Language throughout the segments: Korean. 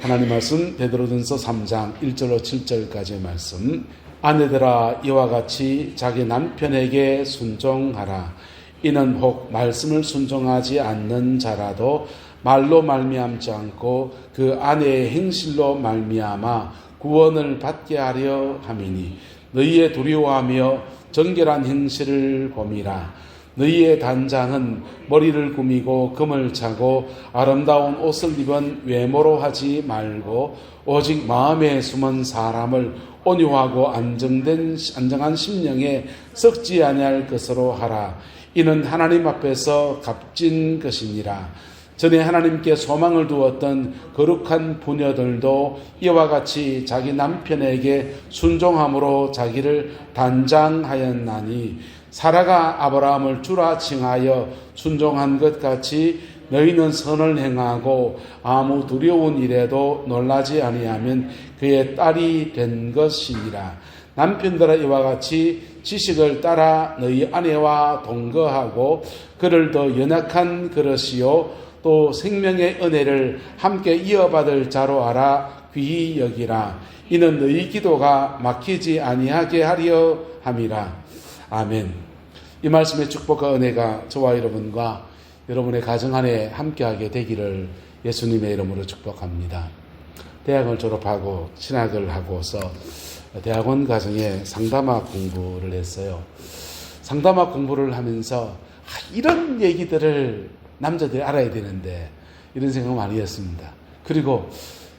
하나님 말씀 베드로전서 3장 1절로 7절까지의 말씀. 아내들아 이와 같이 자기 남편에게 순종하라. 이는 혹 말씀을 순종하지 않는 자라도 말로 말미암지 않고 그 아내의 행실로 말미암아 구원을 받게 하려 함이니 너희의 두려워하며 정결한 행실을 봄이라. 너희의 단장은 머리를 꾸미고 금을 차고 아름다운 옷을 입은 외모로 하지 말고 오직 마음에 숨은 사람을 온유하고 안정한 심령에 썩지 아니할 것으로 하라. 이는 하나님 앞에서 값진 것이니라. 전에 하나님께 소망을 두었던 거룩한 부녀들도 이와 같이 자기 남편에게 순종함으로 자기를 단장하였나니 사라가 아브라함을 주라 칭하여 순종한 것 같이 너희는 선을 행하고 아무 두려운 일에도 놀라지 아니하면 그의 딸이 된 것이니라. 남편들아 이와 같이 지식을 따라 너희 아내와 동거하고 그를 더 연약한 그릇이요 또 생명의 은혜를 함께 이어받을 자로 알아 귀히 여기라. 이는 너희 기도가 막히지 아니하게 하려 함이라. 아멘. 이 말씀의 축복과 은혜가 저와 여러분과 여러분의 가정 안에 함께하게 되기를 예수님의 이름으로 축복합니다. 대학을 졸업하고 신학을 하고서 대학원 과정에 상담학 공부를 했어요. 상담학 공부를 하면서 이런 얘기들을 남자들이 알아야 되는데 이런 생각 많이 했습니다. 그리고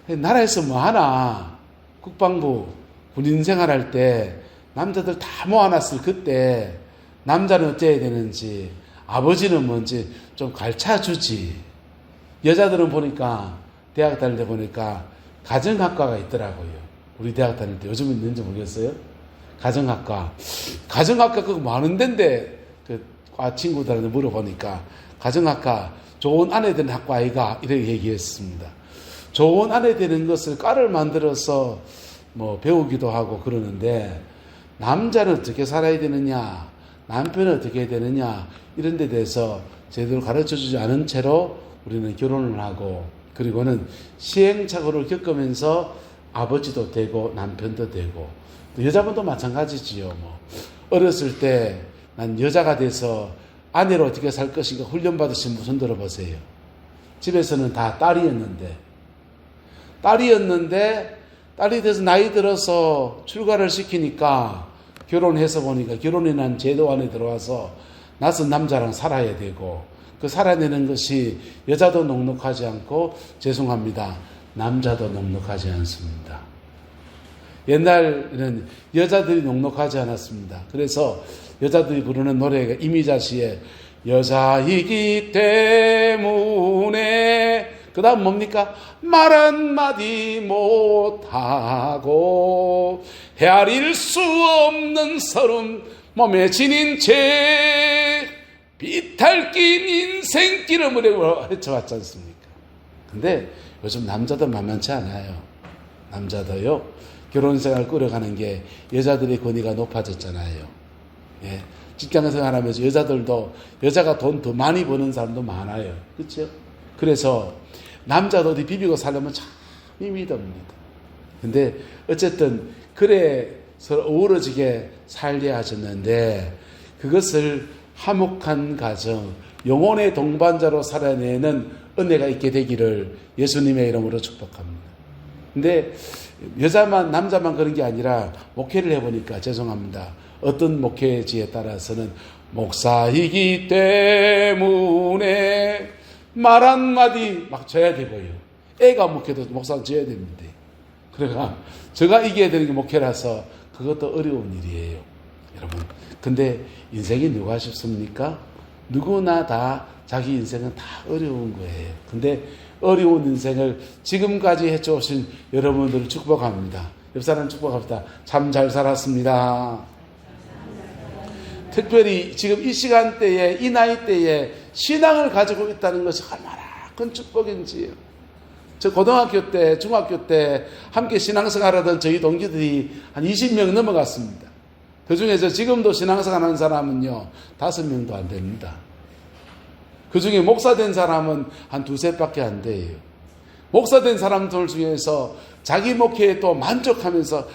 나라에서 뭐 하나 국방부 군인 생활할 때 남자들 다 모아놨을 그때 남자는 어째야 되는지 아버지는 뭔지 좀 가르쳐주지. 여자들은 보니까 대학 다닐 때 보니까 가정학과가 있더라고요. 우리 대학 다닐 때 요즘 있는지 모르겠어요. 가정학과 그거 많은 데인데 그 친구들한테 물어보니까 가정학과 좋은 아내 되는 학과 아이가 이렇게 얘기했습니다. 좋은 아내 되는 것을 과를 만들어서 뭐 배우기도 하고 그러는데 남자는 어떻게 살아야 되느냐, 남편은 어떻게 해야 되느냐 이런 데 대해서 제대로 가르쳐주지 않은 채로 우리는 결혼을 하고 그리고는 시행착오를 겪으면서 아버지도 되고 남편도 되고 또 여자분도 마찬가지지요. 뭐 어렸을 때 난 여자가 돼서 아내로 어떻게 살 것인가 훈련받으신 분 손 들어보세요. 집에서는 다 딸이 돼서 나이 들어서 출가를 시키니까 결혼해서 보니까 결혼에 난 제도 안에 들어와서 낯선 남자랑 살아야 되고 그 살아내는 것이 여자도 넉넉하지 않고 죄송합니다. 남자도 넉넉하지 않습니다. 옛날에는 여자들이 넉넉하지 않았습니다. 그래서 여자들이 부르는 노래가 이미자 씨의 여자이기 때문에 그 다음 뭡니까? 말 한마디 못하고 헤아릴 수 없는 서름 몸에 지닌 채 비탈긴 인생길을 헤쳐왔지 않습니까? 근데 요즘 남자도 만만치 않아요. 남자도요 결혼생활 꾸려가는 게 여자들의 권위가 높아졌잖아요. 예, 직장생활 하면서 여자가 돈 더 많이 버는 사람도 많아요. 그렇죠? 그래서 남자도 어디 비비고 살려면 참 힘이 듭니다. 근데 어쨌든 그래 서로 어우러지게 살려 하셨는데 그것을 화목한 가정, 영혼의 동반자로 살아내는 은혜가 있게 되기를 예수님의 이름으로 축복합니다. 근데 남자만 그런 게 아니라 목회를 해보니까 죄송합니다. 어떤 목회지에 따라서는 목사이기 때문에 말 한마디 막 져야 되고요. 애가 목회도 목사는 져야 됩니다. 그러니까 제가 이겨야 되는 게 목회라서 그것도 어려운 일이에요. 여러분. 근데 인생이 누가 쉽습니까? 누구나 다 자기 인생은 다 어려운 거예요. 근데 어려운 인생을 지금까지 해주신 여러분들을 축복합니다. 옆 사람 축복합니다. 참 잘 살았습니다. 특별히 지금 이 시간대에 이 나이대에 신앙을 가지고 있다는 것이 얼마나 큰 축복인지요. 저 고등학교 때 중학교 때 함께 신앙생활하던 저희 동기들이 한 20명 넘어갔습니다. 그중에서 지금도 신앙생활하는 사람은요 5명도 안 됩니다. 그중에 목사 된 사람은 한 2-3밖에 안 돼요. 목사 된 사람들 중에서 자기 목회에 또 만족하면서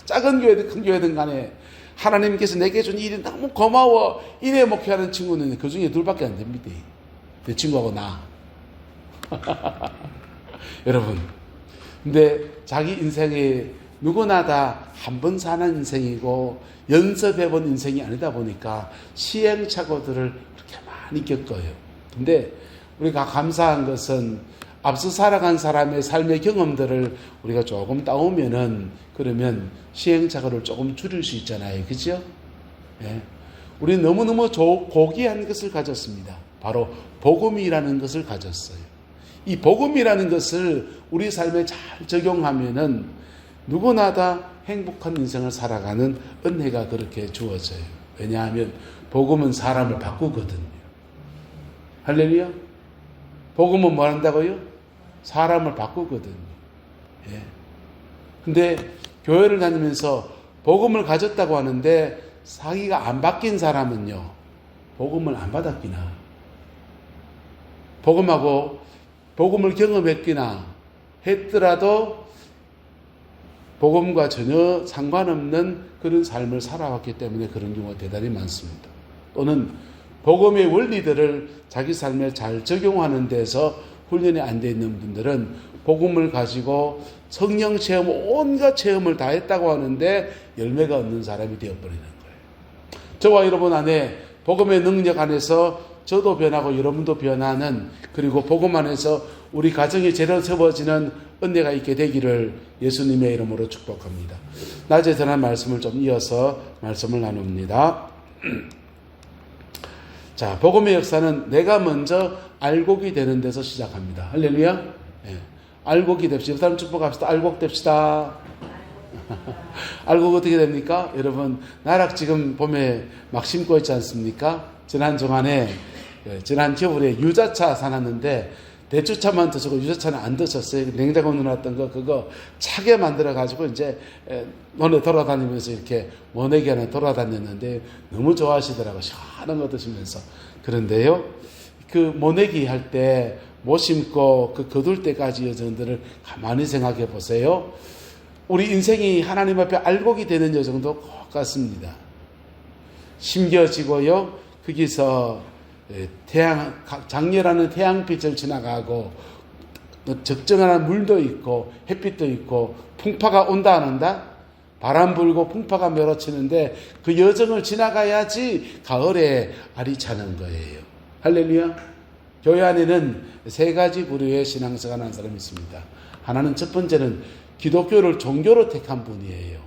작은 교회든 큰 교회든 간에 하나님께서 내게 준 일이 너무 고마워 이래 목회하는 친구는 그 중에 둘밖에 안 됩니다. 내 친구하고 나. 여러분, 근데 자기 인생에 누구나 다 한 번 사는 인생이고 연습해본 인생이 아니다 보니까 시행착오들을 그렇게 많이 겪어요. 근데 우리가 감사한 것은 앞서 살아간 사람의 삶의 경험들을 우리가 조금 따오면은 그러면 시행착오를 조금 줄일 수 있잖아요. 그죠? 예. 우리는 너무너무 고귀한 것을 가졌습니다. 바로 복음이라는 것을 가졌어요. 이 복음이라는 것을 우리 삶에 잘 적용하면은 누구나 다 행복한 인생을 살아가는 은혜가 그렇게 주어져요. 왜냐하면 복음은 사람을 바꾸거든요. 할렐루야. 복음은 뭐 한다고요? 사람을 바꾸거든요. 예. 근데 교회를 다니면서 복음을 가졌다고 하는데 자기가 안 바뀐 사람은요, 복음을 안 받았기나, 복음을 경험했기나 했더라도 복음과 전혀 상관없는 그런 삶을 살아왔기 때문에 그런 경우가 대단히 많습니다. 또는 복음의 원리들을 자기 삶에 잘 적용하는 데서 훈련이 안 돼 있는 분들은 복음을 가지고 성령 체험, 온갖 체험을 다 했다고 하는데 열매가 없는 사람이 되어버리는 거예요. 저와 여러분 안에 복음의 능력 안에서 저도 변하고 여러분도 변하는, 그리고 복음 안에서 우리 가정이 제대로 세워지는 은혜가 있게 되기를 예수님의 이름으로 축복합니다. 낮에 전한 말씀을 좀 이어서 말씀을 나눕니다. 자, 복음의 역사는 내가 먼저 알곡이 되는 데서 시작합니다. 할렐루야. 네. 알곡이 됩시다. 사람 축복합시다. 알곡 됩시다. 알곡 어떻게 됩니까? 여러분, 나락 지금 봄에 막 심고 있지 않습니까? 지난 겨울에 유자차 사놨는데 대추차만 드시고 유자차는 안 드셨어요. 냉장고 넣어놨던 거 그거 차게 만들어가지고 이제 논에 돌아다니면서 이렇게 모내기 안에 돌아다녔는데 너무 좋아하시더라고요. 시원한 거 드시면서. 그런데요, 그 모내기 할 때 못 심고 그 거둘 때까지 여정들을 가만히 생각해 보세요. 우리 인생이 하나님 앞에 알곡이 되는 여정도 똑같습니다. 심겨지고요, 거기서 장렬하는 태양빛을 지나가고 적정한 물도 있고 햇빛도 있고 풍파가 온다 안 온다? 바람 불고 풍파가 밀어치는데 그 여정을 지나가야지 가을에 알이 차는 거예요. 할렐루야. 교회 안에는 세 가지 부류의 신앙생활 하는 사람이 있습니다. 하나는, 첫 번째는 기독교를 종교로 택한 분이에요.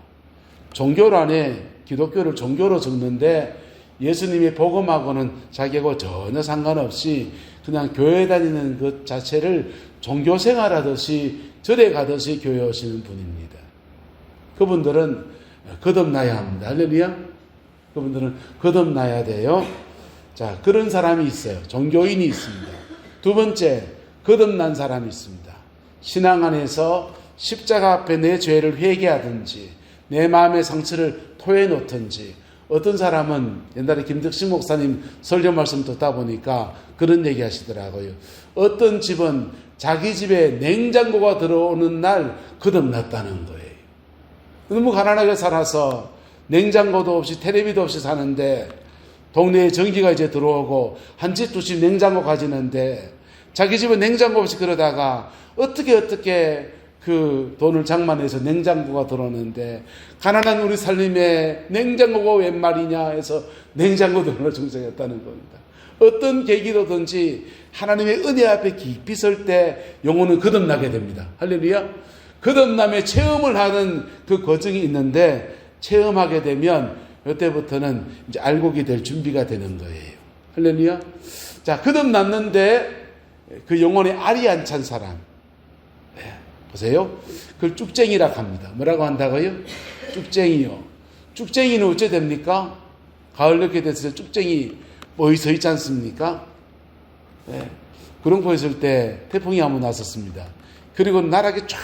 종교로 안에 기독교를 종교로 적는데 예수님의 복음하고는 자기하고 전혀 상관없이 그냥 교회 다니는 것 자체를 종교 생활하듯이 절에 가듯이 교회 오시는 분입니다. 그분들은 거듭나야 합니다. 할렐루야. 그분들은 거듭나야 돼요. 자, 그런 사람이 있어요. 종교인이 있습니다. 두 번째, 거듭난 사람이 있습니다. 신앙 안에서 십자가 앞에 내 죄를 회개하든지 내 마음의 상처를 토해놓든지, 어떤 사람은 옛날에 김덕신 목사님 설교 말씀 듣다 보니까 그런 얘기 하시더라고요. 어떤 집은 자기 집에 냉장고가 들어오는 날 거듭났다는 거예요. 너무 가난하게 살아서 냉장고도 없이 텔레비도 없이 사는데 동네에 전기가 이제 들어오고 한 집 두 집 냉장고 가지는데 자기 집은 냉장고 없이 그러다가 어떻게 그 돈을 장만해서 냉장고가 들어오는데 가난한 우리 살림에 냉장고가 웬 말이냐 해서 냉장고 들어오는 중생했다는 겁니다. 어떤 계기로든지 하나님의 은혜 앞에 깊이 설 때 영혼은 거듭나게 됩니다. 할렐루야. 거듭남의 체험을 하는 그 과정이 있는데 체험하게 되면 이때부터는 이제 알곡이 될 준비가 되는 거예요. 할렐루야. 자, 거듭났는데 그 영혼에 알이 안 찬 사람. 네, 보세요. 그걸 쭉쟁이라고 합니다. 뭐라고 한다고요? 쭉쟁이요. 쭉쟁이는 어째 됩니까? 가을 늦게 됐을 때 쭉쟁이 뭐이 서 있지 않습니까? 네. 구름포 있을 때 태풍이 한번 났었습니다. 그리고 나락이 쫙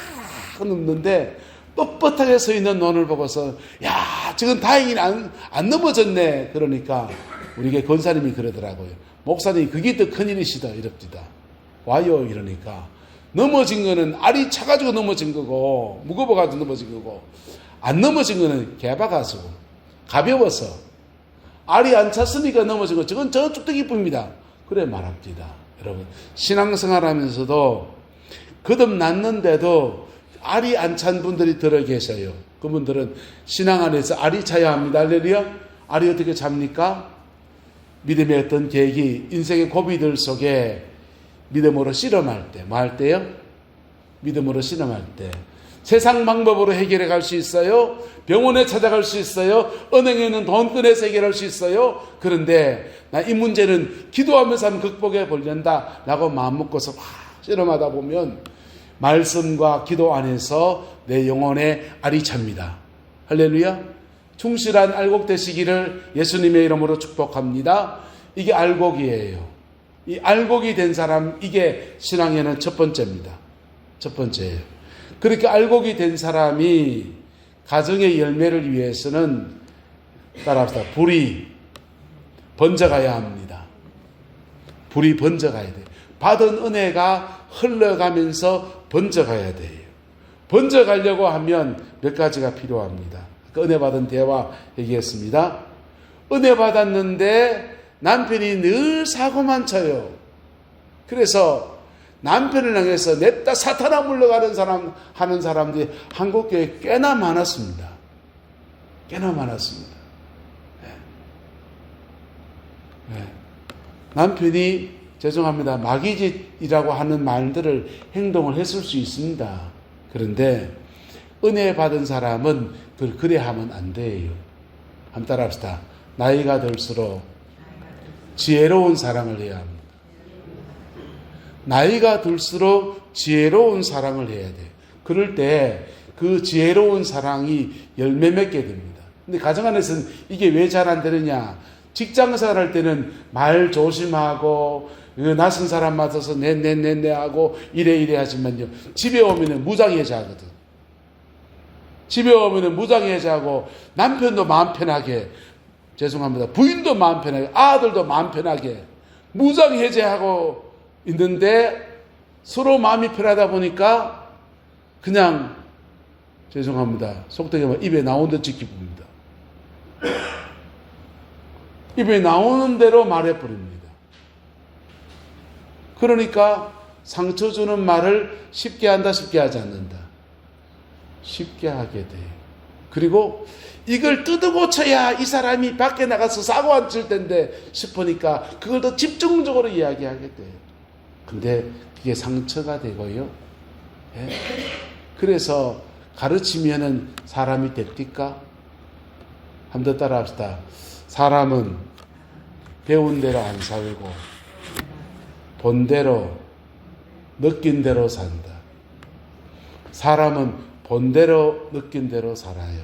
넘는데 뻣뻣하게 서 있는 논을 보고서 야, 지금 다행히 안 넘어졌네. 그러니까 우리에게 권사님이 그러더라고요. 목사님, 그게 더 큰일이시다 이럽니다. 와요 이러니까 넘어진 거는 알이 차가지고 넘어진 거고, 무거워가지고 넘어진 거고, 안 넘어진 거는 개박아서 가벼워서 알이 안 찼으니까 넘어진 거, 저건 저쪽 기쁨입니다. 그래 말합니다. 여러분, 신앙생활 하면서도 거듭났는데도 알이 안 찬 분들이 들어 계셔요. 그분들은 신앙 안에서 알이 차야 합니다. 할렐루야. 알이 어떻게 찹니까? 믿음의 어떤 계획이 인생의 고비들 속에 믿음으로 실험할 때, 뭐 할 때요? 믿음으로 실험할 때. 세상 방법으로 해결해 갈 수 있어요. 병원에 찾아갈 수 있어요. 은행에는 돈 꺼내서 해결할 수 있어요. 그런데 나 이 문제는 기도하면서 하면 극복해 보련다 라고 마음 먹고서 막 실험하다 보면 말씀과 기도 안에서 내 영혼의 알이 찹니다. 할렐루야. 충실한 알곡 되시기를 예수님의 이름으로 축복합니다. 이게 알곡이에요. 이 알곡이 된 사람, 이게 신앙에는 첫 번째입니다. 첫 번째예요. 그렇게 알곡이 된 사람이 가정의 열매를 위해서는 따라합시다. 불이 번져가야 합니다. 불이 번져가야 돼요. 받은 은혜가 흘러가면서 번져가야 돼요. 번져가려고 하면 몇 가지가 필요합니다. 은혜 받은 대화 얘기했습니다. 은혜 받았는데 남편이 늘 사고만 쳐요. 그래서 남편을 향해서 냅다 사탄아 물러가는 사람 하는 사람들이 한국교회에 꽤나 많았습니다. 꽤나 많았습니다. 네. 남편이 죄송합니다. 마귀짓이라고 하는 말들을 행동을 했을 수 있습니다. 그런데 은혜 받은 사람은 그걸 그래 하면 안 돼요. 한번 따라합시다. 나이가 들수록 지혜로운 사랑을 해야 합니다. 나이가 들수록 지혜로운 사랑을 해야 돼요. 그럴 때 그 지혜로운 사랑이 열매 맺게 됩니다. 근데 가정 안에서는 이게 왜 잘 안 되느냐? 직장 생활 할 때는 말 조심하고 낯선 사람 맞아서 네 하고 이래 하지만요. 집에 오면은 무장해제하거든. 집에 오면은 무장해제하고 남편도 마음 편하게, 죄송합니다. 부인도 마음 편하게, 아들도 마음 편하게 무장해제하고 있는데 서로 마음이 편하다 보니까 그냥 죄송합니다. 속되게 말하면 입에 나오는 듯 기쁩니다. 입에 나오는 대로 말해버립니다. 그러니까 상처 주는 말을 쉽게 한다, 쉽게 하지 않는다. 쉽게 하게 돼요. 그리고 이걸 뜯어고쳐야 이 사람이 밖에 나가서 사고 안 칠 텐데 싶으니까 그걸 더 집중적으로 이야기하게 돼요. 근데 그게 상처가 되고요. 예? 그래서 가르치면은 사람이 됩니까? 한 번 더 따라 합시다. 사람은 배운 대로 안 살고 본 대로 느낀 대로 산다. 사람은 본 대로 느낀 대로 살아요.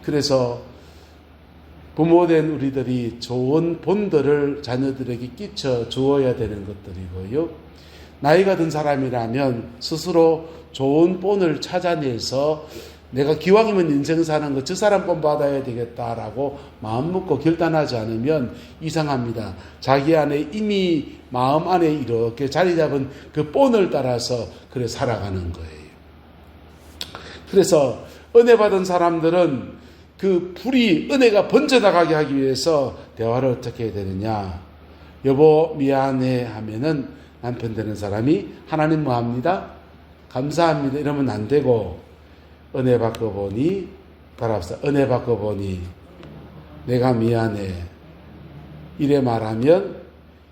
그래서 부모된 우리들이 좋은 본들을 자녀들에게 끼쳐 주어야 되는 것들이고요. 나이가 든 사람이라면 스스로 좋은 본을 찾아내서 내가 기왕이면 인생 사는 거 저 사람 본 받아야 되겠다라고 마음 먹고 결단하지 않으면 이상합니다. 자기 안에 이미 마음 안에 이렇게 자리 잡은 그 본을 따라서 그래 살아가는 거예요. 그래서 은혜 받은 사람들은 그 불이 은혜가 번져나가게 하기 위해서 대화를 어떻게 해야 되느냐. 여보 미안해 하면은 남편 되는 사람이 하나님 뭐 합니다? 감사합니다 이러면 안 되고 은혜 받고 보니 따라합시다. 은혜 받고 보니 내가 미안해 이래 말하면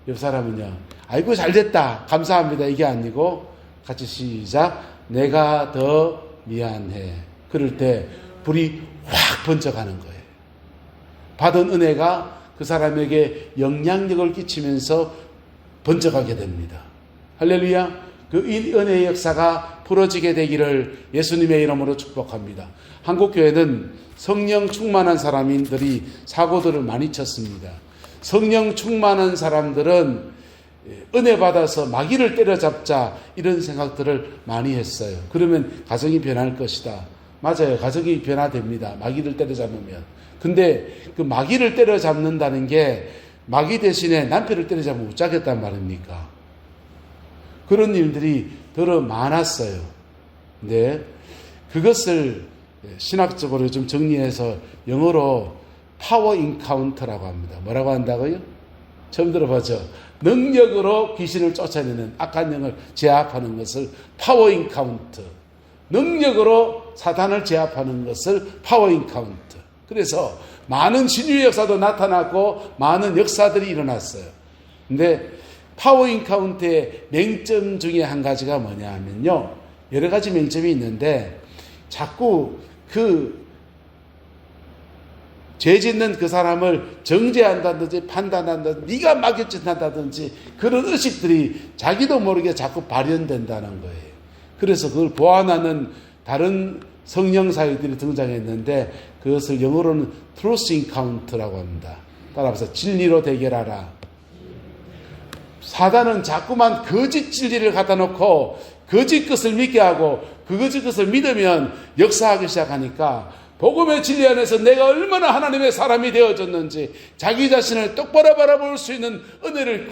옆 사람은요 아이고 잘됐다 감사합니다 이게 아니고 같이 시작. 내가 더 미안해. 그럴 때 불이 확 번져가는 거예요. 받은 은혜가 그 사람에게 영향력을 끼치면서 번져가게 됩니다. 할렐루야. 그 은혜의 역사가 풀어지게 되기를 예수님의 이름으로 축복합니다. 한국교회는 성령 충만한 사람들이 사고들을 많이 쳤습니다. 성령 충만한 사람들은 은혜 받아서 마귀를 때려잡자 이런 생각들을 많이 했어요. 그러면 가정이 변할 것이다. 맞아요. 가정이 변화됩니다. 마귀를 때려잡으면. 근데 그 마귀를 때려잡는다는 게 마귀 대신에 남편을 때려잡으면 못 자겠단 말입니까? 그런 일들이 더러 많았어요. 근데 그것을 신학적으로 좀 정리해서 영어로 파워 인카운터라고 합니다. 뭐라고 한다고요? 처음 들어보죠? 능력으로 귀신을 쫓아내는 악한 영을 제압하는 것을 파워 인카운터. 능력으로 사탄을 제압하는 것을 파워 인카운터. 그래서 많은 신유의 역사도 나타났고 많은 역사들이 일어났어요. 근데 파워 인카운터의 맹점 중에 한 가지가 뭐냐 하면요. 여러 가지 맹점이 있는데 자꾸 죄 짓는 그 사람을 정죄한다든지 판단한다든지 네가 막연짓한다든지 그런 의식들이 자기도 모르게 자꾸 발현된다는 거예요. 그래서 그걸 보완하는 다른 성령 사역들이 등장했는데 그것을 영어로는 트루스 인카운트라고 합니다. 따라서 진리로 대결하라. 사단은 자꾸만 거짓 진리를 갖다 놓고 거짓 것을 믿게 하고 그 거짓 것을 믿으면 역사하기 시작하니까 복음의 진리 안에서 내가 얼마나 하나님의 사람이 되어졌는지 자기 자신을 똑바로 바라볼 수 있는 은혜를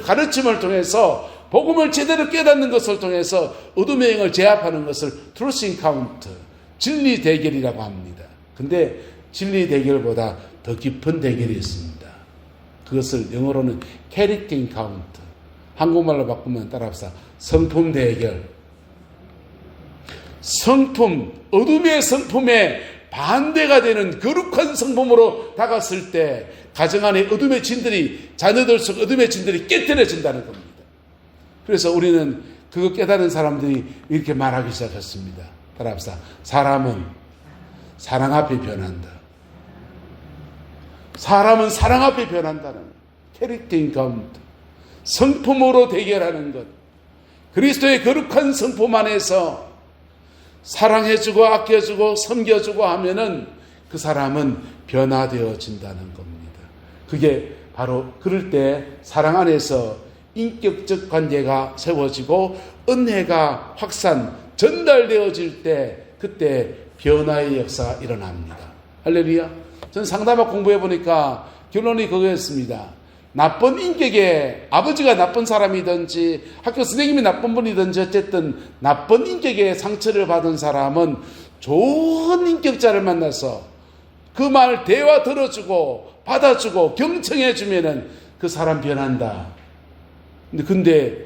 가르침을 통해서 복음을 제대로 깨닫는 것을 통해서 어둠의 영을 제압하는 것을 트루스 인카운트, 진리 대결이라고 합니다. 근데 진리 대결보다 더 깊은 대결이 있습니다. 그것을 영어로는 캐릭터 인카운트, 한국말로 바꾸면 따라합시다. 성품 대결. 성품, 어둠의 성품에 반대가 되는 거룩한 성품으로 다가섰을 때 가정 안에 어둠의 진들이, 자녀들 속 어둠의 진들이 깨뜨려진다는 겁니다. 그래서 우리는 그거 깨달은 사람들이 이렇게 말하기 시작했습니다. 따라합시다. 사람은 사랑 앞에 변한다. 사람은 사랑 앞에 변한다는 캐릭터 인카운트, 성품으로 대결하는 것. 그리스도의 거룩한 성품 안에서 사랑해주고 아껴주고 섬겨주고 하면은 그 사람은 변화되어진다는 겁니다. 그게 바로 그럴 때 사랑 안에서 인격적 관계가 세워지고 은혜가 확산, 전달되어질 때 그때 변화의 역사가 일어납니다. 할렐루야. 전 상담학 공부해 보니까 결론이 그거였습니다. 나쁜 인격의 아버지가 나쁜 사람이든지 학교 선생님이 나쁜 분이든지 어쨌든 나쁜 인격의 상처를 받은 사람은 좋은 인격자를 만나서 그 말 대화 들어주고 받아주고 경청해주면은 그 사람 변한다. 근데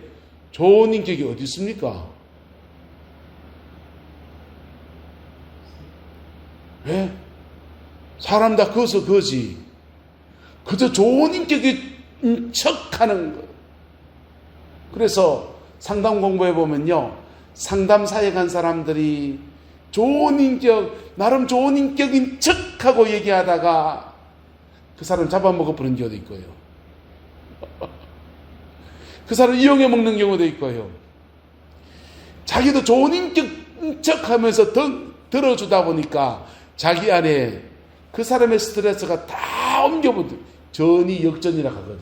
좋은 인격이 어디 있습니까? 왜? 사람 다 거서 거지. 그저 좋은 인격인 척하는 것. 그래서 상담 공부해 보면요, 상담 사역한 사람들이 좋은 인격, 나름 좋은 인격인 척하고 얘기하다가 그 사람 잡아먹어 버린 경우도 있고요. 그 사람 이용해 먹는 경우도 있고요. 자기도 좋은 인격인 척하면서 들어주다 보니까 자기 안에 그 사람의 스트레스가 다 옮겨버려. 전이 역전이라 하거든요.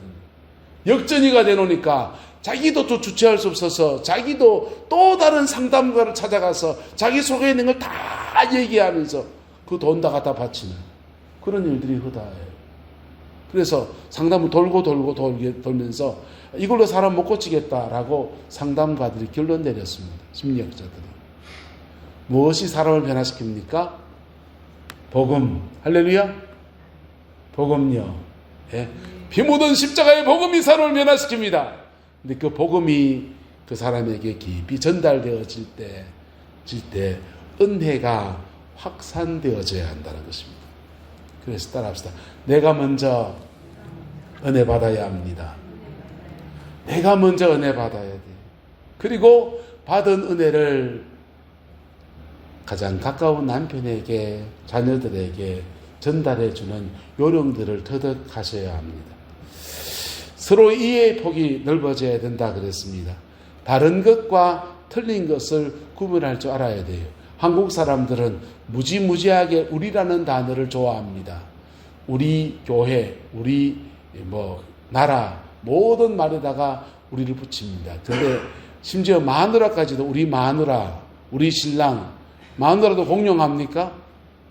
역전이가 되놓으니까 자기도 또 주체할 수 없어서 자기도 또 다른 상담가를 찾아가서 자기 속에 있는 걸 다 얘기하면서 그 돈 다 갖다 바치는 그런 일들이 허다해요. 그래서 상담을 돌면서 이걸로 사람 못 고치겠다라고 상담가들이 결론 내렸습니다. 심리학자들이. 무엇이 사람을 변화시킵니까? 복음. 할렐루야. 복음요. 예. 피 묻은 십자가의 복음이 사람을 변화시킵니다. 근데 그 복음이 그 사람에게 깊이 전달되어질 때 은혜가 확산되어져야 한다는 것입니다. 그래서 따라합시다. 내가 먼저 은혜 받아야 합니다. 내가 먼저 은혜 받아야 돼. 그리고 받은 은혜를 가장 가까운 남편에게, 자녀들에게 전달해주는 요령들을 터득하셔야 합니다. 서로 이해의 폭이 넓어져야 된다 그랬습니다. 다른 것과 틀린 것을 구분할 줄 알아야 돼요. 한국 사람들은 무지무지하게 우리라는 단어를 좋아합니다. 우리 교회, 우리 나라 모든 말에다가 우리를 붙입니다. 근데 심지어 마누라까지도 우리 마누라, 우리 신랑, 마누라도 공용합니까?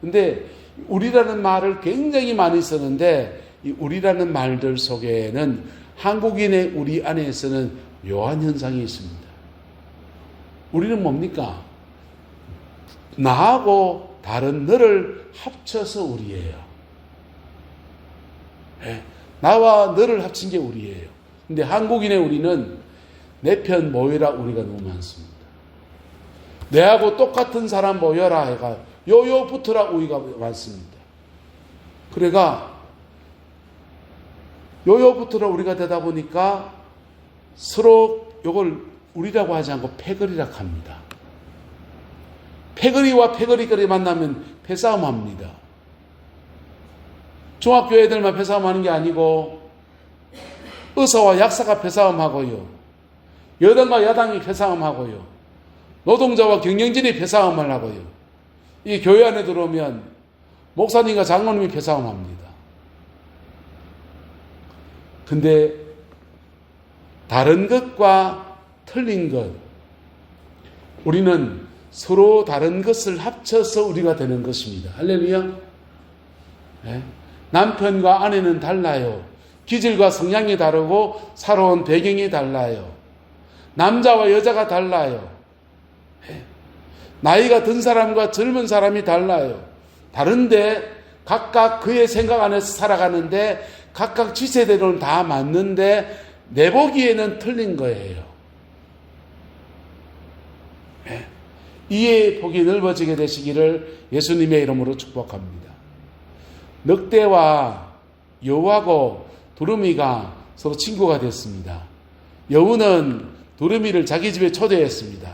근데 우리라는 말을 굉장히 많이 쓰는데 이 우리라는 말들 속에는 한국인의 우리 안에서는 묘한 현상이 있습니다. 우리는 뭡니까? 나하고 다른 너를 합쳐서 우리예요. 네. 나와 너를 합친 게 우리예요. 근데 한국인의 우리는 내 편 모여라 우리가 너무 많습니다. 내하고 똑같은 사람 모여라 해가 요요 붙어라 우리가 많습니다. 그래가 요요 붙어라 우리가 되다 보니까 서로 요걸 우리라고 하지 않고 패거리라 합니다. 패거리와 패거리끼리 만나면 패싸움 합니다. 중학교 애들만 패싸움 하는 게 아니고 의사와 약사가 패싸움 하고요. 여당과 야당이 패싸움 하고요. 노동자와 경영진이 패싸움을 하고요. 이 교회 안에 들어오면 목사님과 장로님이 패싸움 합니다. 근데 다른 것과 틀린 것, 우리는 서로 다른 것을 합쳐서 우리가 되는 것입니다. 할렐루야. 네? 남편과 아내는 달라요. 기질과 성향이 다르고 살아온 배경이 달라요. 남자와 여자가 달라요. 네? 나이가 든 사람과 젊은 사람이 달라요. 다른데 각각 그의 생각 안에서 살아가는데 각각 지세대로는 다 맞는데 내 보기에는 틀린 거예요. 네. 이해의 폭이 넓어지게 되시기를 예수님의 이름으로 축복합니다. 늑대와 여우하고 두루미가 서로 친구가 됐습니다. 여우는 두루미를 자기 집에 초대했습니다.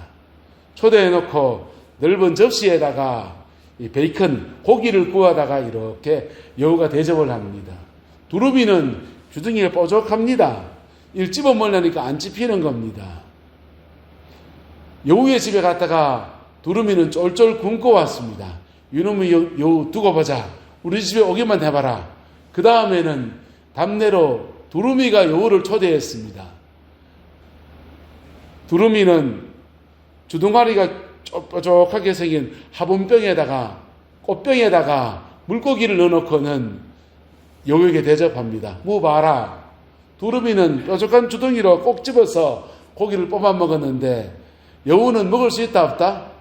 초대해놓고 넓은 접시에다가 이 베이컨, 고기를 구워다가 이렇게 여우가 대접을 합니다. 두루미는 주둥이가 뾰족합니다. 일 집어 먹으려니까 안 집히는 겁니다. 여우의 집에 갔다가 두루미는 쫄쫄 굶고 왔습니다. 이놈의 여우 두고 보자. 우리 집에 오기만 해봐라. 그 다음에는 답례로 두루미가 여우를 초대했습니다. 두루미는 주둥아리가 뾰족하게 생긴 화분병에다가 꽃병에다가 물고기를 넣어놓고는 여우에게 대접합니다. 무 봐라. 두루미는 뾰족한 주둥이로 꼭 집어서 고기를 뽑아 먹었는데 여우는 먹을 수 있다 없다?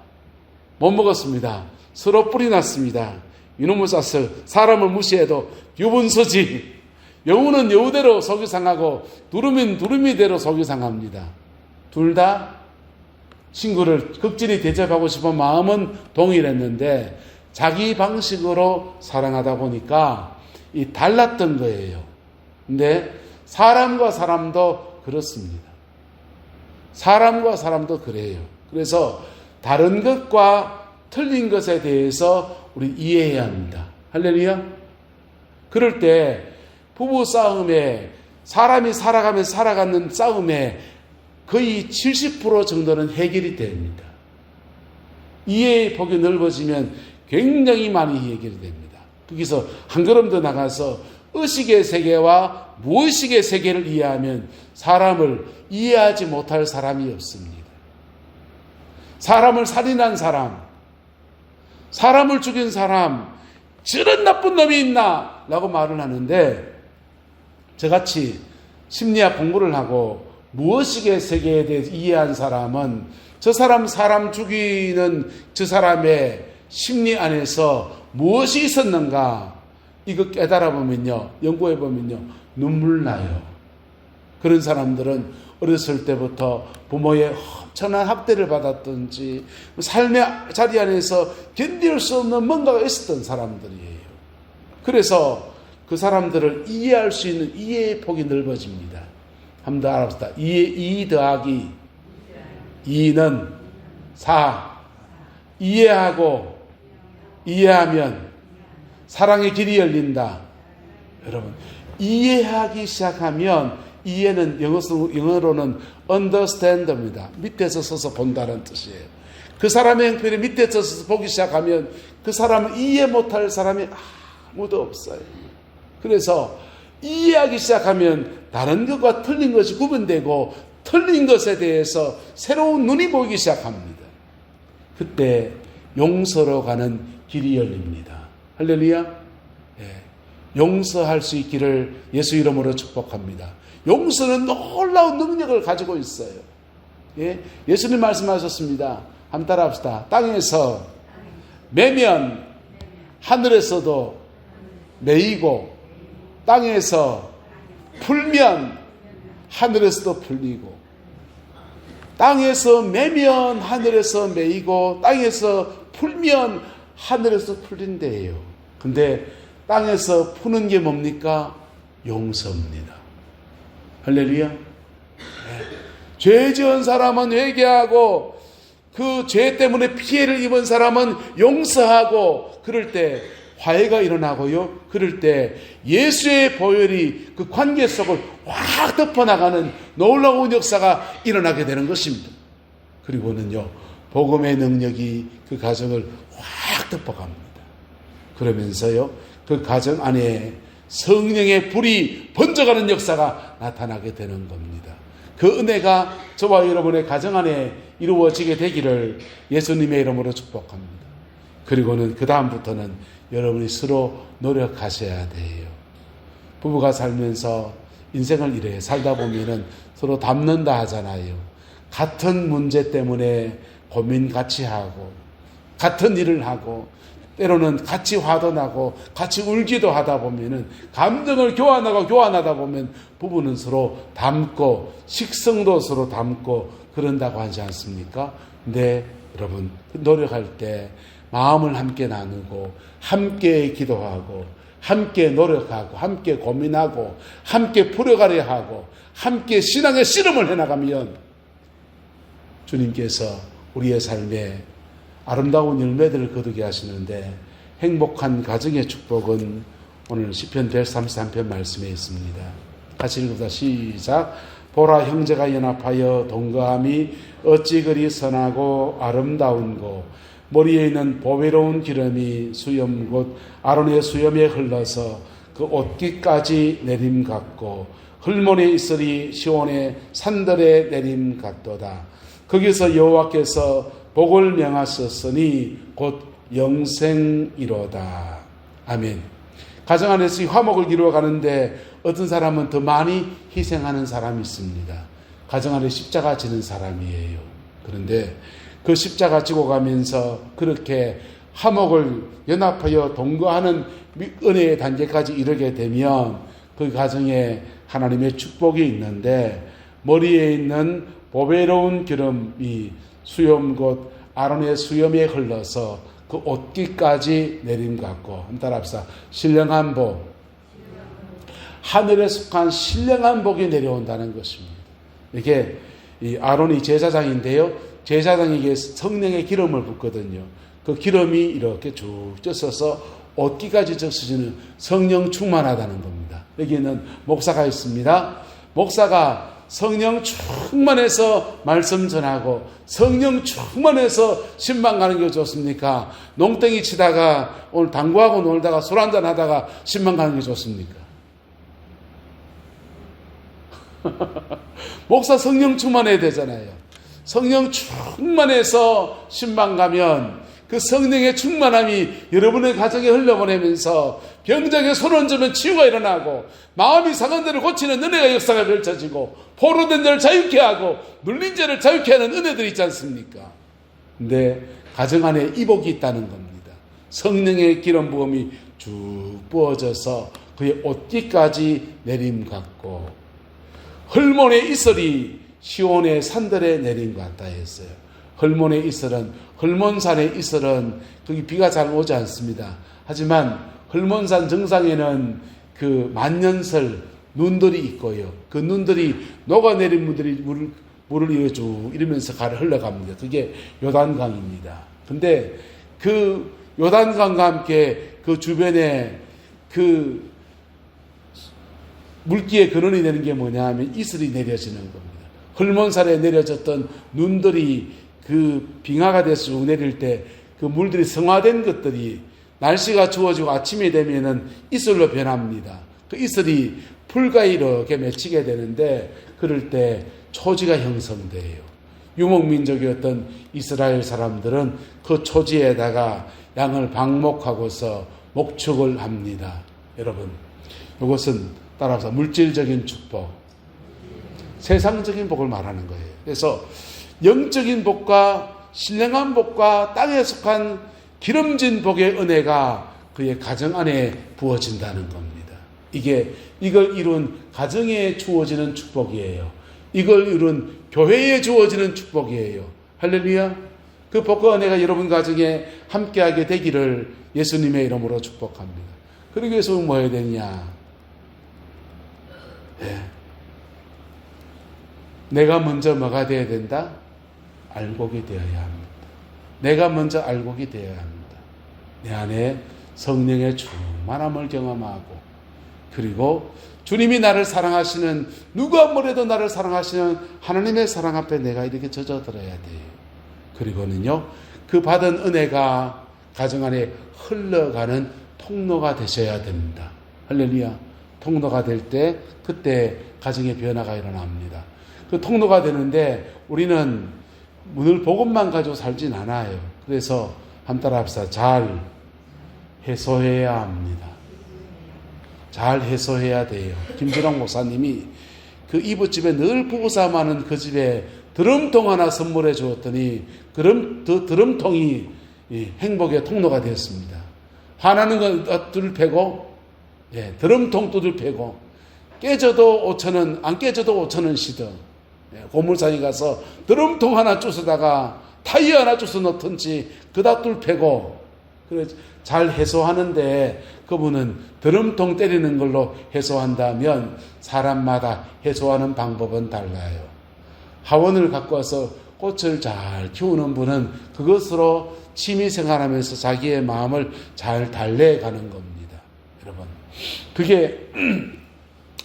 못 먹었습니다. 서로 뿔이 났습니다. 이놈의 쌀을 사람을 무시해도 유분서지. 여우는 여우대로 속이 상하고 두루미는 두루미대로 속이 상합니다. 둘 다 친구를 극진히 대접하고 싶은 마음은 동일했는데 자기 방식으로 사랑하다 보니까 이 달랐던 거예요. 근데 사람과 사람도 그렇습니다. 사람과 사람도 그래요. 그래서 다른 것과 틀린 것에 대해서 우리 이해해야 합니다. 할렐루야. 그럴 때 부부 싸움에 사람이 살아가는 싸움에 거의 70% 정도는 해결이 됩니다. 이해의 폭이 넓어지면 굉장히 많이 해결이 됩니다. 거기서 한 걸음 더 나가서 의식의 세계와 무의식의 세계를 이해하면 사람을 이해하지 못할 사람이 없습니다. 사람을 살인한 사람, 사람을 죽인 사람, 저런 나쁜 놈이 있나? 라고 말을 하는데 저같이 심리학 공부를 하고 무의식의 세계에 대해서 이해한 사람은 저 사람 죽이는 저 사람의 심리 안에서 무엇이 있었는가 이거 깨달아 보면요, 연구해 보면요, 눈물 나요. 그런 사람들은 어렸을 때부터 부모의 엄청난 학대를 받았든지 삶의 자리 안에서 견딜 수 없는 뭔가가 있었던 사람들이에요. 그래서 그 사람들을 이해할 수 있는 이해의 폭이 넓어집니다. 한번 더 알아봅시다. 2 더하기 2는 4. 이해하고 이해하면 사랑의 길이 열린다. 여러분, 이해하기 시작하면 이해는 영어로는 understand입니다. 밑에서 서서 본다는 뜻이에요. 그 사람의 형편이 밑에서 서서 보기 시작하면 그 사람을 이해 못할 사람이 아무도 없어요. 그래서 이해하기 시작하면 다른 것과 틀린 것이 구분되고 틀린 것에 대해서 새로운 눈이 보이기 시작합니다. 그때 용서로 가는 길이 열립니다. 할렐루야. 예. 용서할 수 있기를 예수 이름으로 축복합니다. 용서는 놀라운 능력을 가지고 있어요. 예? 예수님 말씀하셨습니다. 한번 따라합시다. 땅에서 매면 하늘에서도 매이고, 땅에서 풀면 하늘에서도 풀리고, 땅에서 매면 하늘에서 매이고, 땅에서 풀면 하늘에서 풀린대요. 근데 땅에서 푸는 게 뭡니까? 용서입니다. 할렐루야. 네. 죄 지은 사람은 회개하고, 그 죄 때문에 피해를 입은 사람은 용서하고, 그럴 때 화해가 일어나고요. 그럴 때 예수의 보혈이 그 관계 속을 확 덮어나가는 놀라운 역사가 일어나게 되는 것입니다. 그리고는요, 복음의 능력이 그 가정을 확 덮어갑니다. 그러면서요, 그 가정 안에 성령의 불이 번져가는 역사가 나타나게 되는 겁니다. 그 은혜가 저와 여러분의 가정 안에 이루어지게 되기를 예수님의 이름으로 축복합니다. 그리고는 그 다음부터는 여러분이 서로 노력하셔야 돼요. 부부가 살면서 인생을 이래 살다 보면은 서로 닮는다 하잖아요. 같은 문제 때문에 고민 같이 하고, 같은 일을 하고, 때로는 같이 화도 나고 같이 울기도 하다 보면은, 감정을 교환하다 보면 부부는 서로 닮고 식성도 서로 닮고 그런다고 하지 않습니까? 근데 여러분, 노력할 때 마음을 함께 나누고 함께 기도하고 함께 노력하고 함께 고민하고 함께 풀어가려 하고 함께 신앙의 씨름을 해나가면 주님께서 우리의 삶에 아름다운 열매들을 거두게 하시는데, 행복한 가정의 축복은 오늘 시편 133편 말씀에 있습니다. 같이 읽읍시다. 시작. 보라, 형제가 연합하여 동거함이 어찌 그리 선하고 아름다운고, 머리에 있는 보배로운 기름이 수염 곧 아론의 수염에 흘러서 그 옷깃까지 내림 같고, 헐몬의 이슬이 시온의 산들에 내림 같도다. 거기서 여호와께서 복을 명하셨으니 곧 영생이로다. 아멘. 가정 안에서 이 화목을 이루어가는데 어떤 사람은 더 많이 희생하는 사람이 있습니다. 가정 안에 십자가 지는 사람이에요. 그런데 그 십자가 지고 가면서 그렇게 화목을 연합하여 동거하는 은혜의 단계까지 이르게 되면 그 가정에 하나님의 축복이 있는데, 머리에 있는 보배로운 기름이 수염 곧 아론의 수염에 흘러서 그 옷깃까지 내림 같고, 한번 따라합시다. 신령한 복, 하늘에 속한 신령한 복이 내려온다는 것입니다. 이게 이 아론이 제사장인데요, 제사장에게 성령의 기름을 붓거든요. 그 기름이 이렇게 쭉 쪄서 옷깃까지 젖어지는 성령 충만하다는 겁니다. 여기는 목사가 있습니다. 목사가 성령 충만해서 말씀 전하고 성령 충만해서 신방 가는 게 좋습니까? 농땡이 치다가 오늘 당구하고 놀다가 술 한잔 하다가 신방 가는 게 좋습니까? 목사 성령 충만해야 되잖아요. 성령 충만해서 신방 가면 그 성령의 충만함이 여러분의 가정에 흘러보내면서 병장에 손 얹으면 치유가 일어나고, 마음이 상한 데를 고치는 은혜가 역사가 펼쳐지고, 포로된 자를 자유케 하고 눌린 자를 자유케 하는 은혜들이 있지 않습니까? 근데 가정 안에 이복이 있다는 겁니다. 성령의 기름 부음이 쭉 부어져서 그의 옷깃까지 내림 같고, 헐몬의 이슬이 시온의 산들에 내린 것 같다 했어요. 헐몬의 이슬은, 헐몬산의 이슬은 거기 비가 잘 오지 않습니다. 하지만 헐몬산 정상에는 그 만년설 눈들이 있고요. 그 눈들이 녹아내린 물을 이어 쭉 이러면서 흘러갑니다. 그게 요단강입니다. 근데 그 요단강과 함께 그 주변에 그 물기의 근원이 되는 게 뭐냐 하면 이슬이 내려지는 겁니다. 헐몬산에 내려졌던 눈들이 그 빙하가 돼서 쭉 내릴 때 그 물들이 성화된 것들이 날씨가 추워지고 아침이 되면은 이슬로 변합니다. 그 이슬이 풀과 이렇게 맺히게 되는데, 그럴 때 초지가 형성돼요. 유목민족이었던 이스라엘 사람들은 그 초지에다가 양을 방목하고서 목축을 합니다. 여러분, 이것은 따라서 물질적인 축복, 세상적인 복을 말하는 거예요. 그래서 영적인 복과 신령한 복과 땅에 속한 기름진 복의 은혜가 그의 가정 안에 부어진다는 겁니다. 이걸 이룬 가정에 주어지는 축복이에요. 이걸 이룬 교회에 주어지는 축복이에요. 할렐루야. 그 복과 은혜가 여러분 가정에 함께하게 되기를 예수님의 이름으로 축복합니다. 그러기 위해서 뭐 해야 되냐? 내가 먼저 뭐가 되어야 된다? 알곡이 되어야 합니다. 내가 먼저 알곡이 되어야 합니다. 내 안에 성령의 충만함을 경험하고, 그리고 주님이 나를 사랑하시는, 누가 뭐래도 나를 사랑하시는 하나님의 사랑 앞에 내가 이렇게 젖어들어야 돼요. 그리고는요, 그 받은 은혜가 가정 안에 흘러가는 통로가 되셔야 됩니다. 할렐루야. 통로가 될 때, 그때 가정의 변화가 일어납니다. 그 통로가 되는데 우리는 늘 복음만 가지고 살진 않아요. 그래서 한따라 합시다. 잘 해소해야 합니다. 잘 해소해야 돼요. 김준홍 목사님이 그 이웃집에 늘 부부싸움하는 그 집에 드럼통 하나 선물해 주었더니 그 드럼통이 행복의 통로가 되었습니다. 화나는 건 둘 패고, 드럼통 두들 패고, 깨져도 5,000원, 안 깨져도 5,000원 시더. 고물상에 가서 드럼통 하나 주워다가 타이어 하나 주워 넣던지 그다 둘 패고, 그래 잘 해소하는데 그분은 드럼통 때리는 걸로 해소한다면 사람마다 해소하는 방법은 달라요. 하원을 갖고 와서 꽃을 잘 키우는 분은 그것으로 취미생활하면서 자기의 마음을 잘 달래가는 겁니다. 여러분, 그게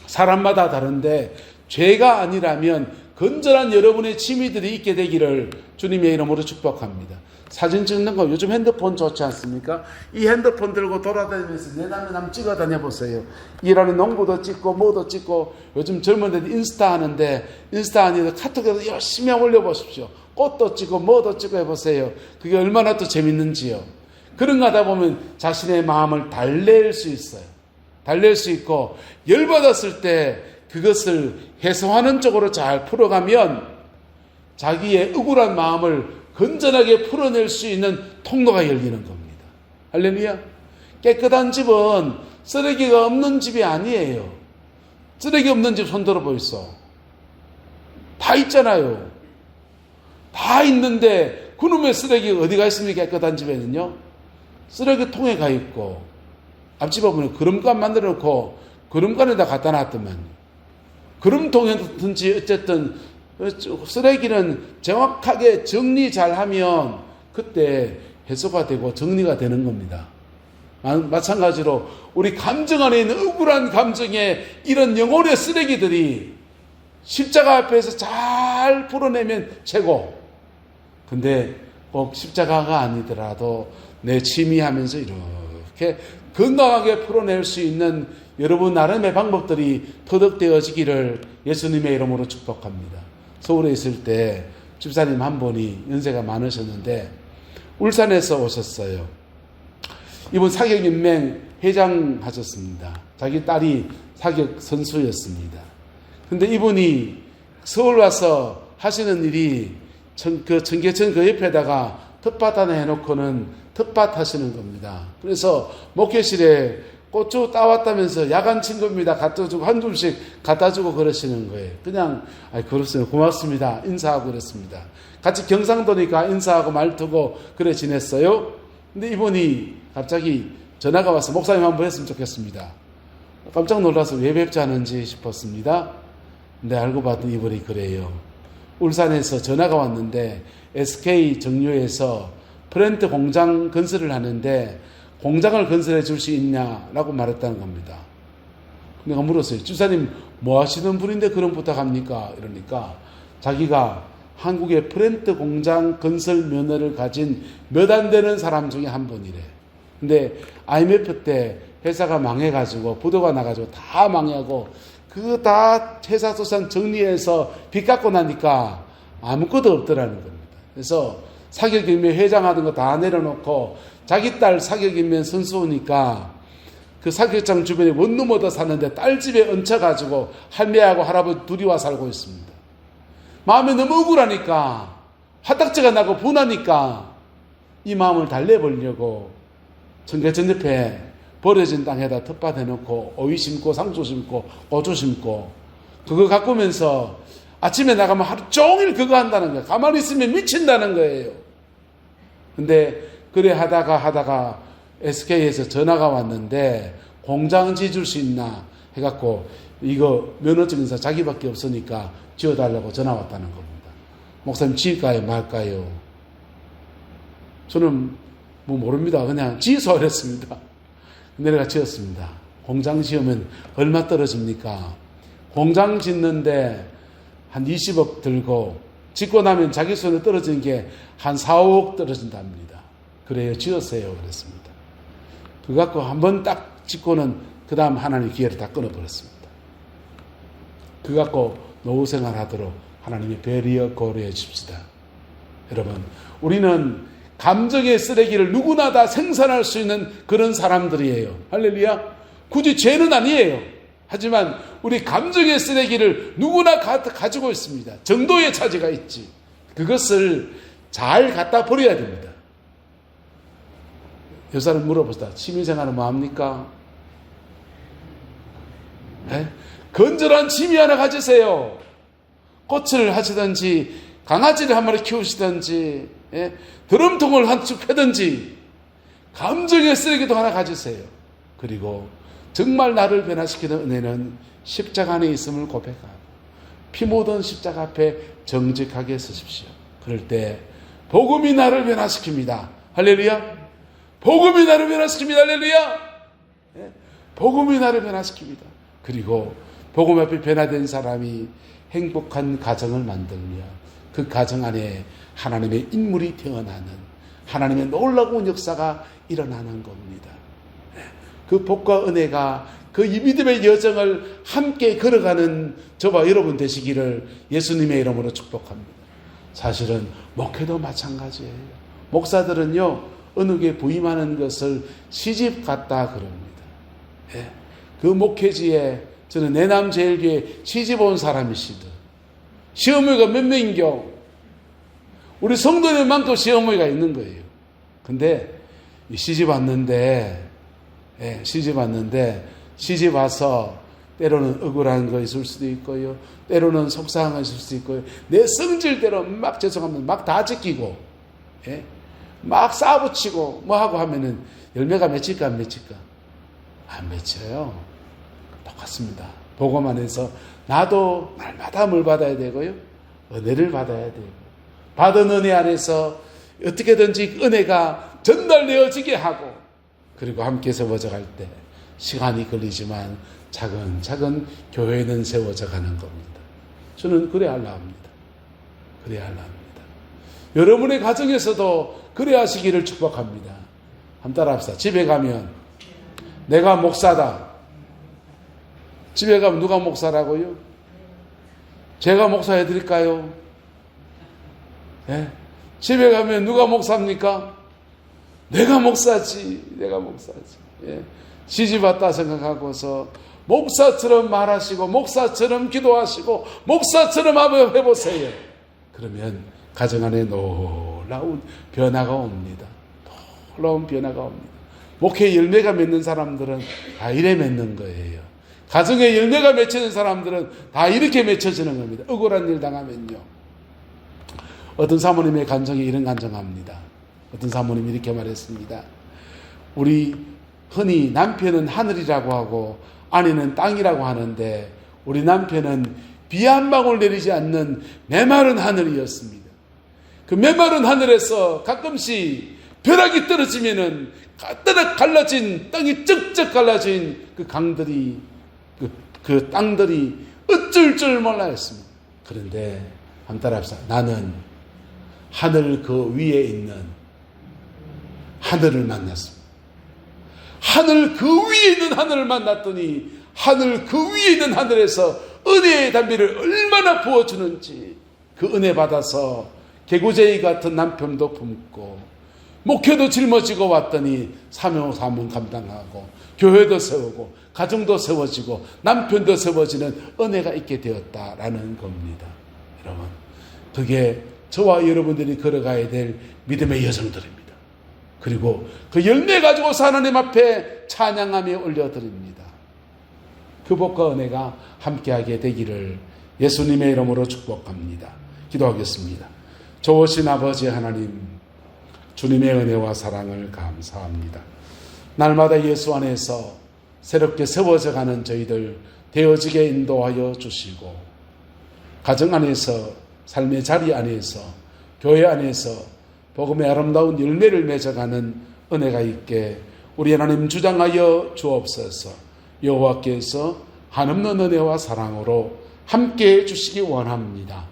사람마다 다른데 죄가 아니라면 건전한 여러분의 취미들이 있게 되기를 주님의 이름으로 축복합니다. 사진 찍는 거 요즘 핸드폰 좋지 않습니까? 이 핸드폰 들고 돌아다니면서 내담내담 찍어 다녀보세요. 일하는 농부도 찍고 뭐도 찍고, 요즘 젊은 애들 인스타 하는데 인스타 아니라 카톡에도 열심히 올려보십시오. 꽃도 찍고 뭐도 찍고 해보세요. 그게 얼마나 또 재밌는지요. 그런 거 하다 보면 자신의 마음을 달랠 수 있어요. 달랠 수 있고, 열받았을 때 그것을 해소하는 쪽으로 잘 풀어가면 자기의 억울한 마음을 건전하게 풀어낼 수 있는 통로가 열리는 겁니다. 할렐루야. 깨끗한 집은 쓰레기가 없는 집이 아니에요. 쓰레기 없는 집 손들어 보이소. 다 있잖아요. 다 있는데 그놈의 쓰레기가 어디가 있습니까? 깨끗한 집에는요. 쓰레기통에 가 있고, 앞집 보면 그름간 만들어 놓고 그름간에다 갖다 놨더만, 그름통이든지 어쨌든 쓰레기는 정확하게 정리 잘하면 그때 해소가 되고 정리가 되는 겁니다. 마찬가지로 우리 감정 안에 있는 억울한 감정에 이런 영혼의 쓰레기들이 십자가 앞에서 잘 풀어내면 최고. 근데 꼭 십자가가 아니더라도 내 취미하면서 이렇게 건강하게 풀어낼 수 있는 여러분 나름의 방법들이 터득되어지기를 예수님의 이름으로 축복합니다. 서울에 있을 때 집사님 한 분이 연세가 많으셨는데 울산에서 오셨어요. 이분 사격연맹 회장 하셨습니다. 자기 딸이 사격 선수였습니다. 근데 이분이 서울 와서 하시는 일이 그 청계천 그 옆에다가 텃밭 하나 해놓고는 텃밭 하시는 겁니다. 그래서 목회실에 고추 따왔다면서 야간 친구입니다. 갖다 주고 한 줄씩 갖다 주고 그러시는 거예요. 그냥 그렇습니다. 고맙습니다. 인사하고 그랬습니다. 같이 경상도니까 인사하고 말투고 그래 지냈어요. 근데 이분이 갑자기 전화가 와서 목사님 한번 했으면 좋겠습니다. 깜짝 놀라서 왜 뵙지 않은지 싶었습니다. 근데 알고 봤더니 이분이 그래요. 울산에서 전화가 왔는데 SK 정유에서 프렌트 공장 건설을 하는데 공장을 건설해 줄 수 있냐라고 말했다는 겁니다. 내가 물었어요. 집사님 뭐 하시는 분인데 그런 부탁합니까? 이러니까 자기가 한국의 프렌트 공장 건설 면허를 가진 몇 안 되는 사람 중에 한 분이래. 근데 IMF 때 회사가 망해가지고 부도가 나가지고 다 망하고 그거 다 회사 소산 정리해서 빚 갚고 나니까 아무것도 없더라는 겁니다. 그래서 사격연맹 회장하는 거 다 내려놓고 자기 딸 사격연맹 선수니까 그 사격장 주변에 원룸 얻어 사는데 딸 집에 얹혀가지고 할매하고 할아버지 둘이 와 살고 있습니다. 마음이 너무 억울하니까 화딱지가 나고 분하니까 이 마음을 달래보려고 청계천 옆에 버려진 땅에다 텃밭 해놓고 오이 심고 상추 심고 고추 심고 그거 가꾸면서 아침에 나가면 하루 종일 그거 한다는 거예요. 가만히 있으면 미친다는 거예요. 근데 그래 하다가 SK에서 전화가 왔는데 공장 지어줄 수 있나 해갖고 이거 면허증에서 자기밖에 없으니까 지어달라고 전화 왔다는 겁니다. 목사님 지을까요 말까요? 저는 뭐 모릅니다. 그냥 지어서 그랬습니다. 내가 지었습니다. 공장 지으면 얼마 떨어집니까? 공장 짓는데 한 20억 들고 짓고 나면 자기 손에 떨어지는 게 한 4, 5억 떨어진답니다. 그래요. 지었어요. 그랬습니다. 그거 갖고 한번 딱 짓고는 그 다음 하나님 기회를 다 끊어버렸습니다. 그거 갖고 노후 생활하도록 하나님의 배려 고려해 줍시다. 여러분, 우리는 감정의 쓰레기를 누구나 다 생산할 수 있는 그런 사람들이에요. 할렐루야. 굳이 죄는 아니에요. 하지만 우리 감정의 쓰레기를 누구나 가지고 있습니다. 정도의 차지가 있지. 그것을 잘 갖다 버려야 됩니다. 여사를 물어보시다. 취미생활은 뭐합니까? 건전한 취미 하나 가지세요. 꽃을 하시든지 강아지를 한 마리 키우시든지 드럼통을 한 쭉 패든지 감정의 쓰레기도 하나 가지세요. 그리고 정말 나를 변화시키는 은혜는 십자가 안에 있음을 고백하고 피 묻은 십자가 앞에 정직하게 서십시오. 그럴 때 복음이 나를 변화시킵니다. 할렐루야. 복음이 나를 변화시킵니다. 할렐루야. 복음이 나를 변화시킵니다. 그리고 복음 앞에 변화된 사람이 행복한 가정을 만들며 그 가정 안에 하나님의 인물이 태어나는 하나님의 놀라운 역사가 일어나는 겁니다. 그 복과 은혜가 그 이 믿음의 여정을 함께 걸어가는 저와 여러분 되시기를 예수님의 이름으로 축복합니다. 사실은 목회도 마찬가지예요. 목사들은요 어느 게 부임하는 것을 시집 갔다 그럽니다. 그 목회지에 저는 내남제일교회 시집 온 사람이시더 시어머니가 몇 명인겨? 우리 성도님만큼 시어머니가 있는 거예요. 근데 시집 왔는데 시집 와서 때로는 억울한 거 있을 수도 있고요. 때로는 속상한 거 있을 수도 있고요. 내 성질대로 막 죄송합니다. 막 다 지키고 막 싸붙이고 뭐 하고 하면은 열매가 맺힐까 안 맺힐까? 안 맺혀요. 똑같습니다. 복음 안에서 나도 날마다 뭘 받아야 되고요. 은혜를 받아야 되고 받은 은혜 안에서 어떻게든지 은혜가 전달되어지게 하고 그리고 함께 세워져 갈 때 시간이 걸리지만 차근차근 교회는 세워져 가는 겁니다. 저는 그래야 하려 합니다. 그래야 하려 합니다. 여러분의 가정에서도 그래야 하시기를 축복합니다. 한번 따라합시다. 집에 가면 내가 목사다. 집에 가면 누가 목사라고요? 제가 목사 해드릴까요? 집에 가면 누가 목사입니까? 내가 목사지. 시집 왔다 생각하고서 목사처럼 말하시고 목사처럼 기도하시고 목사처럼 한번 해보세요. 그러면 가정 안에 놀라운 변화가 옵니다. 놀라운 변화가 옵니다. 목회 열매가 맺는 사람들은 다 이래 맺는 거예요. 가정에 열매가 맺히는 사람들은 다 이렇게 맺혀지는 겁니다. 억울한 일 당하면요. 어떤 사모님의 간증에 이런 간증합니다. 어떤 사모님이 이렇게 말했습니다. 우리 흔히 남편은 하늘이라고 하고 아내는 땅이라고 하는데 우리 남편은 비 한 방울 내리지 않는 메마른 하늘이었습니다. 그 메마른 하늘에서 가끔씩 벼락이 떨어지면은 갈라진 땅이 쩍쩍 갈라진 그 강들이 그 땅들이 어쩔 줄 몰라 했습니다. 그런데 한번 따라합시다. 나는 하늘 그 위에 있는 하늘을 만났습니다. 하늘 그 위에 있는 하늘을 만났더니 하늘 그 위에 있는 하늘에서 은혜의 담비를 얼마나 부어주는지 그 은혜 받아서 개구쟁이 같은 남편도 품고 목회도 짊어지고 왔더니 사명 감당하고 교회도 세우고 가정도 세워지고 남편도 세워지는 은혜가 있게 되었다라는 겁니다. 여러분, 그게 저와 여러분들이 걸어가야 될 믿음의 여정들입니다. 그리고 그 열매 가지고 하나님 앞에 찬양하며 올려드립니다. 그 복과 은혜가 함께하게 되기를 예수님의 이름으로 축복합니다. 기도하겠습니다. 좋으신 아버지 하나님, 주님의 은혜와 사랑을 감사합니다. 날마다 예수 안에서 새롭게 세워져가는 저희들 되어지게 인도하여 주시고, 가정 안에서, 삶의 자리 안에서, 교회 안에서 복음의 아름다운 열매를 맺어가는 은혜가 있게 우리 하나님 주장하여 주옵소서. 여호와께서 한없는 은혜와 사랑으로 함께해 주시기 원합니다.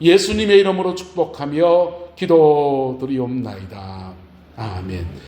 예수님의 이름으로 축복하며 기도드리옵나이다. 아멘.